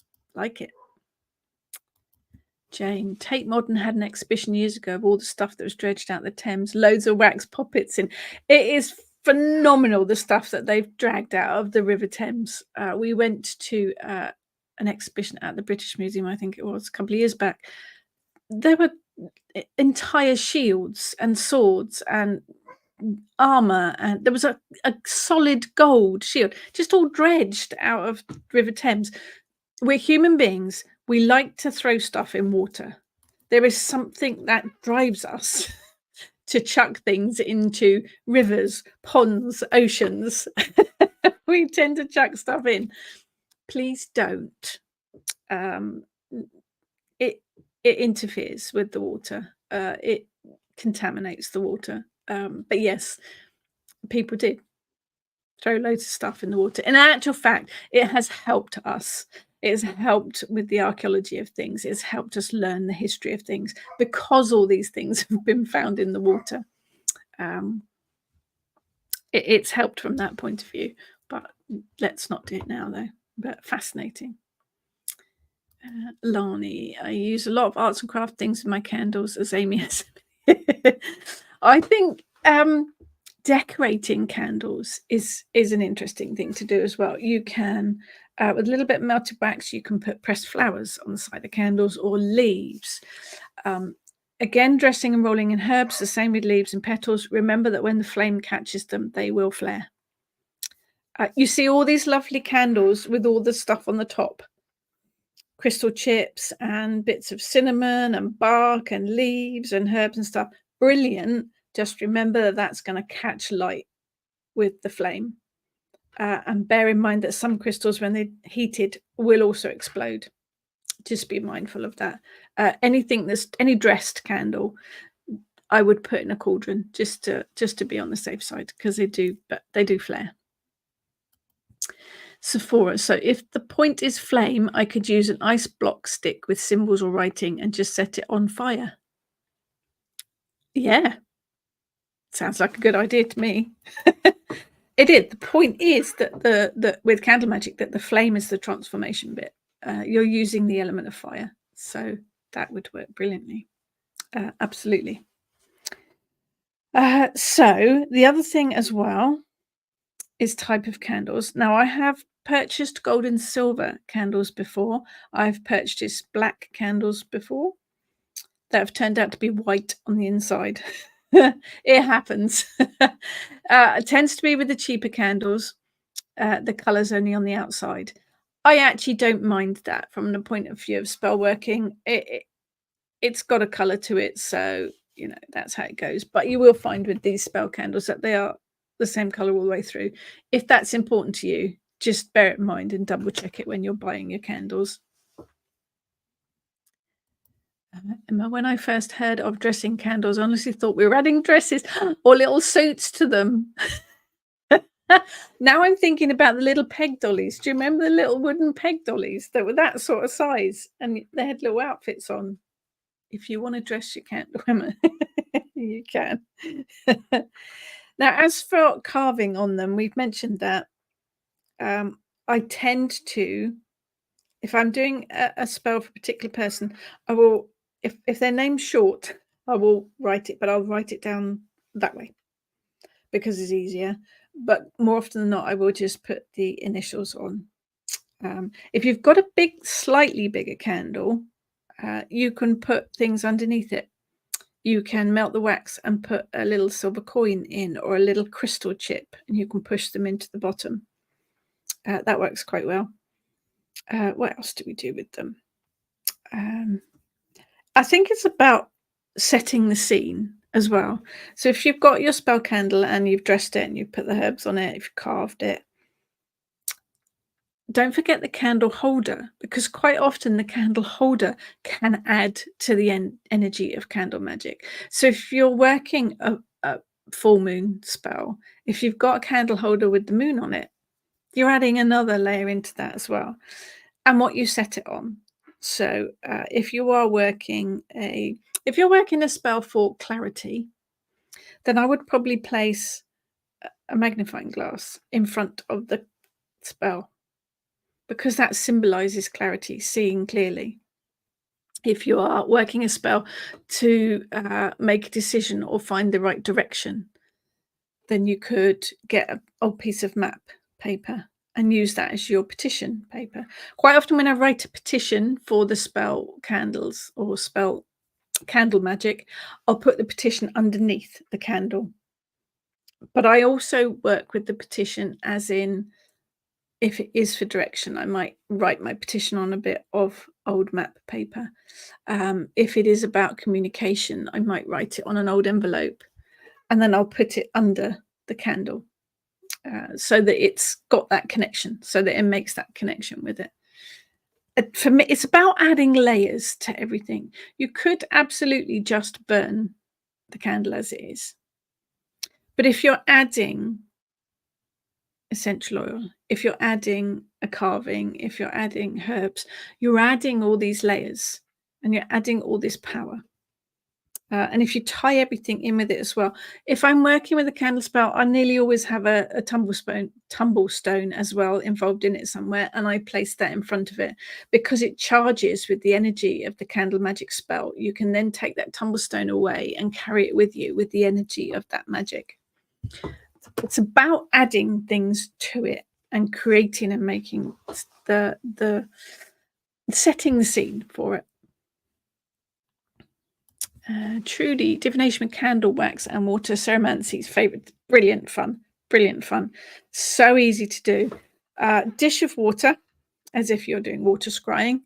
Jane, Tate Modern had an exhibition years ago of all the stuff that was dredged out the Thames. Loads of wax poppets in. It is phenomenal, the stuff that they've dragged out of the River Thames. We went to an exhibition at the British Museum, I think it was, a couple of years back. There were entire shields and swords and armor, and there was a solid gold shield, just all dredged out of River Thames. We're human beings. We like to throw stuff in water. There is something that drives us to chuck things into rivers, ponds, oceans. We tend to chuck stuff in. Please don't. It interferes with the water. It contaminates the water. But yes, people did throw loads of stuff in the water. In actual fact, it has helped us. It has helped with the archaeology of things. It's helped us learn the history of things because all these things have been found in the water. It's helped from that point of view, but let's not do it now, though. But fascinating. Lani, I use a lot of arts and craft things in my candles, as Amy has. I think decorating candles is an interesting thing to do as well. You can, with a little bit of melted wax, you can put pressed flowers on the side of candles or leaves. Again, dressing and rolling in herbs, the same with leaves and petals. Remember that when the flame catches them, they will flare. You see all these lovely candles with all the stuff on the top. Crystal chips and bits of cinnamon and bark and leaves and herbs and stuff. Brilliant. Just remember that that's going to catch light with the flame. And bear in mind that some crystals, when they're heated, will also explode. Just be mindful of that. Any dressed candle, I would put in a cauldron just to be on the safe side, because they do flare. Sephora. So if the point is flame, I could use an ice block stick with symbols or writing and just set it on fire. Yeah. Sounds like a good idea to me. It is. The point is that with candle magic, that the flame is the transformation bit. You're using the element of fire. So that would work brilliantly. Absolutely. So the other thing as well is type of candles. Now, I have purchased gold and silver candles before. I've purchased black candles before that have turned out to be white on the inside. It happens. It tends to be with the cheaper candles, the colour's only on the outside. I actually don't mind that from the point of view of spell working. It's got a colour to it, so, you know, that's how it goes. But you will find with these spell candles that they are the same colour all the way through. If that's important to you, just bear it in mind and double check it when you're buying your candles. Emma, when I first heard of dressing candles, I honestly thought we were adding dresses or little suits to them. Now I'm thinking about the little peg dollies. Do you remember the little wooden peg dollies that were that sort of size and they had little outfits on? If you want to dress your candle, Emma, you can. Now, as for carving on them, we've mentioned that. I tend to, if I'm doing a spell for a particular person, I will, if their name's short, I will write it, but I'll write it down that way because it's easier. But more often than not, I will just put the initials on. If you've got a slightly bigger candle, you can put things underneath it. You can melt the wax and put a little silver coin in or a little crystal chip, and you can push them into the bottom. That works quite well. What else do we do with them? I think it's about setting the scene as well. So if you've got your spell candle and you've dressed it and you've put the herbs on it, if you've carved it, don't forget the candle holder, because quite often the candle holder can add to the energy of candle magic. So if you're working a full moon spell, if you've got a candle holder with the moon on it, you're adding another layer into that as well. And what you set it on. So if you're working a spell for clarity, then I would probably place a magnifying glass in front of the spell, because that symbolizes clarity, seeing clearly. If you are working a spell to make a decision or find the right direction, then you could get an old piece of map paper and use that as your petition paper. Quite often when I write a petition for the spell candles or spell candle magic, I'll put the petition underneath the candle. But I also work with the petition as in, if it is for direction, I might write my petition on a bit of old map paper. If it is about communication, I might write it on an old envelope and then I'll put it under the candle so that it's got that connection, so that it makes that connection with it. For me, it's about adding layers to everything. You could absolutely just burn the candle as it is. But if you're adding essential oil, if you're adding a carving, if you're adding herbs, you're adding all these layers and you're adding all this power. And if you tie everything in with it as well, if I'm working with a candle spell, I nearly always have a tumblestone as well involved in it somewhere, and I place that in front of it because it charges with the energy of the candle magic spell. You can then take that tumblestone away and carry it with you with the energy of that magic. It's about adding things to it and creating and making the setting the scene for it. Trudy, divination with candle wax and water, ceromancy's favorite. Brilliant fun. So easy to do. Dish of water, as if you're doing water scrying.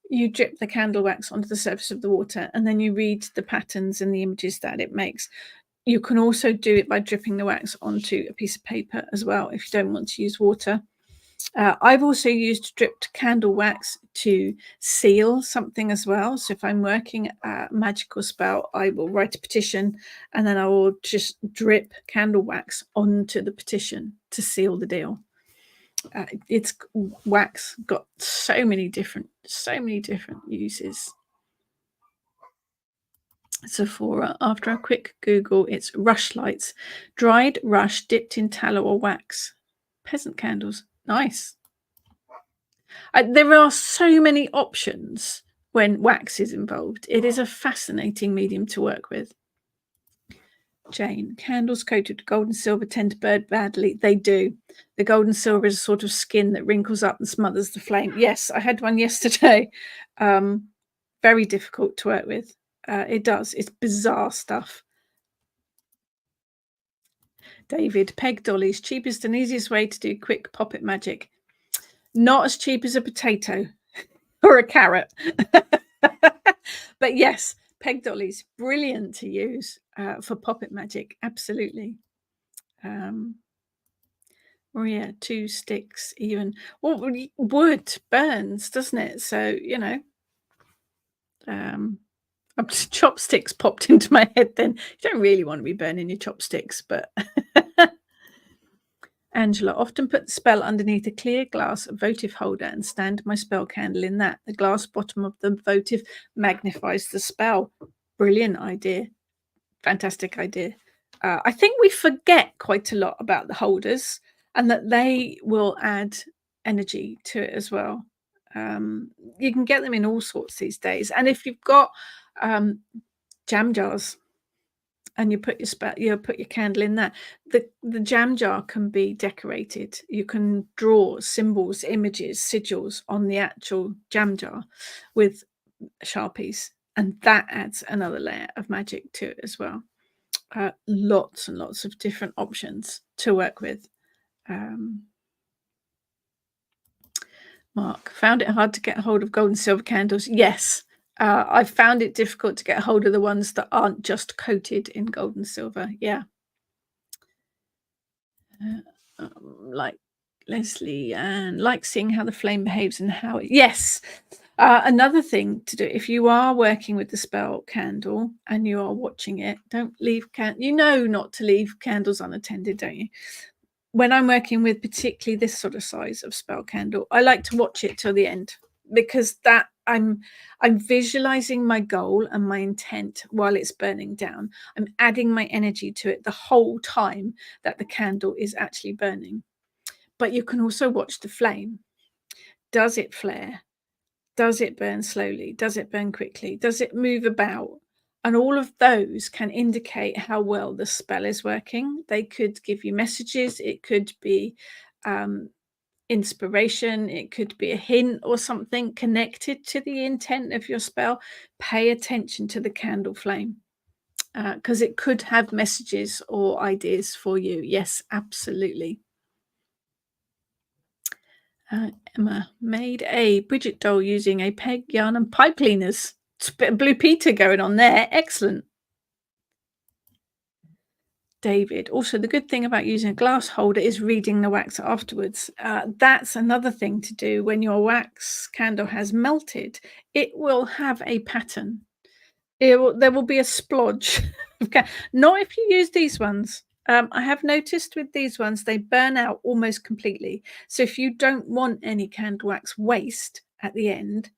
You drip the candle wax onto the surface of the water and then you read the patterns and the images that it makes. You can also do it by dripping the wax onto a piece of paper as well if you don't want to use water. I've also used dripped candle wax to seal something as well. So if I'm working a magical spell, I will write a petition and then I will just drip candle wax onto the petition to seal the deal. It's wax got so many different uses. Sephora, after a quick Google, it's rush lights, dried rush dipped in tallow or wax, peasant candles. Nice. There are so many options when wax is involved. It is a fascinating medium to work with. Jane, candles coated with gold and silver tend to burn badly. They do. The gold and silver is a sort of skin that wrinkles up and smothers the flame. Yes, I had one yesterday. Very difficult to work with. It does. It's bizarre stuff. David, peg dollies, cheapest and easiest way to do quick poppet magic. Not as cheap as a potato or a carrot. But yes, peg dollies, brilliant to use for poppet magic. Absolutely. Oh yeah, 2 sticks even. Well, wood burns, doesn't it? So, you know, chopsticks popped into my head then. You don't really want to be burning your chopsticks, but Angela, often put the spell underneath a clear glass votive holder and stand my spell candle in that. The glass bottom of the votive magnifies the spell. Brilliant idea. Fantastic idea. I think we forget quite a lot about the holders and that they will add energy to it as well. You can get them in all sorts these days. And if you've got jam jars and you put your candle in that, the jam jar can be decorated. You can draw symbols, images, sigils on the actual jam jar with Sharpies, and that adds another layer of magic to it as well. Lots and lots of different options to work with. Mark, found it hard to get a hold of gold and silver candles. Yes, I found it difficult to get a hold of the ones that aren't just coated in gold and silver. Yeah. Like Leslie, and like seeing how the flame behaves and how it, yes. Another thing to do, if you are working with the spell candle and you are watching it, don't leave not to leave candles unattended, don't you? When I'm working with particularly this sort of size of spell candle, I like to watch it till the end, because that I'm visualizing my goal and my intent while it's burning down. I'm adding my energy to it the whole time that the candle is actually burning. But you can also watch the flame. Does it flare? Does it burn slowly? Does it burn quickly? Does it move about? And all of those can indicate how well the spell is working. They could give you messages. It could be inspiration. It could be a hint or something connected to the intent of your spell. Pay attention to the candle flame, because it could have messages or ideas for you. Yes, absolutely. Emma made a Bridget doll using a peg, yarn, and pipe cleaners. It's a bit of Blue Peter going on there. Excellent. David, also the good thing about using a glass holder is reading the wax afterwards. That's another thing to do when your wax candle has melted. It will have a pattern. There will be a splodge. Not if you use these ones. I have noticed with these ones, they burn out almost completely. So if you don't want any candle wax waste at the end,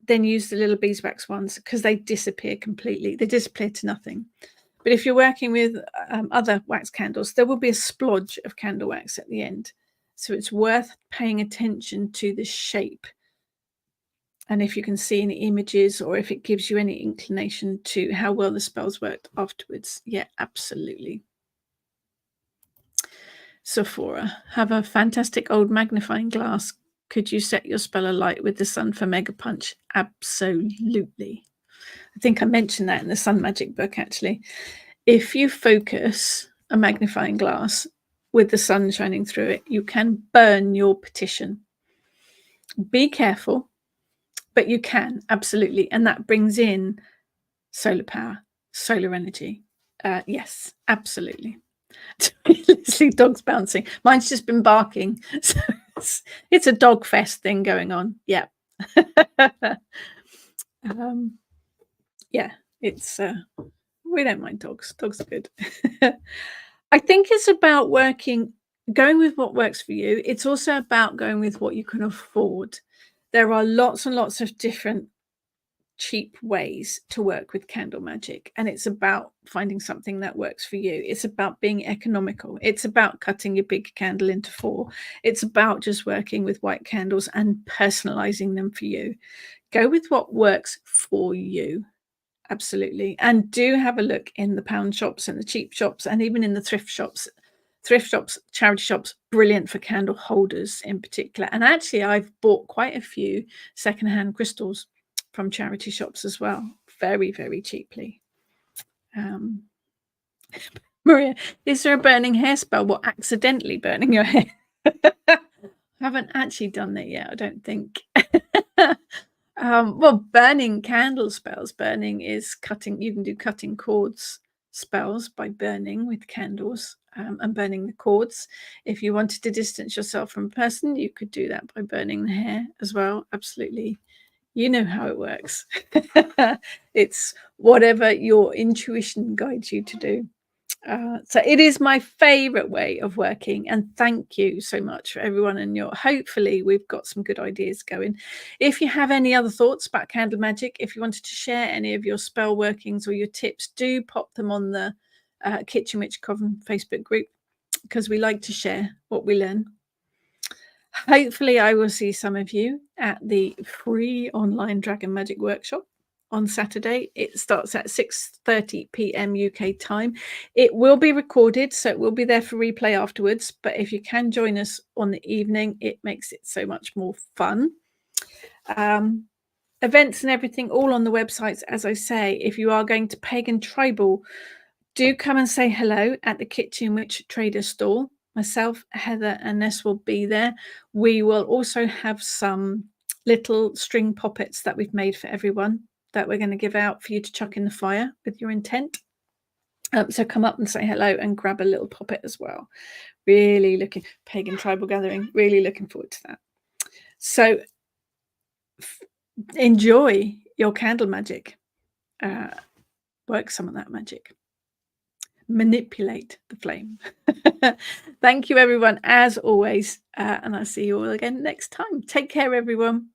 then use the little beeswax ones, because they disappear completely. They disappear to nothing. But if you're working with other wax candles, there will be a splodge of candle wax at the end. So it's worth paying attention to the shape. And if you can see any images, or if it gives you any inclination to how well the spells worked afterwards. Yeah, absolutely. Sephora, have a fantastic old magnifying glass. Could you set your spell alight with the sun for Mega Punch? Absolutely. I think I mentioned that in the Sun Magic book, actually. If you focus a magnifying glass with the sun shining through it, you can burn your petition. Be careful, but you can, absolutely. And that brings in solar power, solar energy. Yes, absolutely. Leslie, dog's bouncing. Mine's just been barking. So it's a dog fest thing going on. Yeah. Yeah, it's we don't mind dogs. Dogs are good. I think it's about going with what works for you. It's also about going with what you can afford. There are lots and lots of different cheap ways to work with candle magic, and it's about finding something that works for you. It's about being economical. It's about cutting your big candle into 4. It's about just working with white candles and personalizing them for you. Go with what works for you. Absolutely. And do have a look in the pound shops and the cheap shops, and even in the thrift shops, charity shops, brilliant for candle holders in particular. And actually, I've bought quite a few secondhand crystals from charity shops as well, very, very cheaply. Maria, is there a burning hair spell? What, accidentally burning your hair? Haven't actually done that yet, I don't think. Well, burning candle spells. Burning is cutting. You can do cutting cords spells by burning with candles, and burning the cords. If you wanted to distance yourself from a person, you could do that by burning the hair as well. Absolutely. You know how it works. It's whatever your intuition guides you to do. So it is my favorite way of working, and thank you so much for everyone. And your hopefully we've got some good ideas going. If you have any other thoughts about candle magic, if you wanted to share any of your spell workings or your tips, do pop them on the Kitchen Witch Coven Facebook group, because we like to share what we learn. Hopefully I will see some of you at the free online Dragon Magic workshop on Saturday. It starts at 6:30 p.m. UK time. It will be recorded, so it will be there for replay afterwards. But if you can join us on the evening, it makes it so much more fun. Events and everything all on the websites. As I say, if you are going to Pagan Tribal, do come and say hello at the Kitchen Witch Trader stall. Myself, Heather, and Ness will be there. We will also have some little string poppets that we've made for everyone that we're going to give out for you to chuck in the fire with your intent. So come up and say hello and grab a little poppet as well. Really looking, Pagan Tribal Gathering, really looking forward to that. So enjoy your candle magic. Work some of that magic. Manipulate the flame. Thank you, everyone, as always. And I'll see you all again next time. Take care, everyone.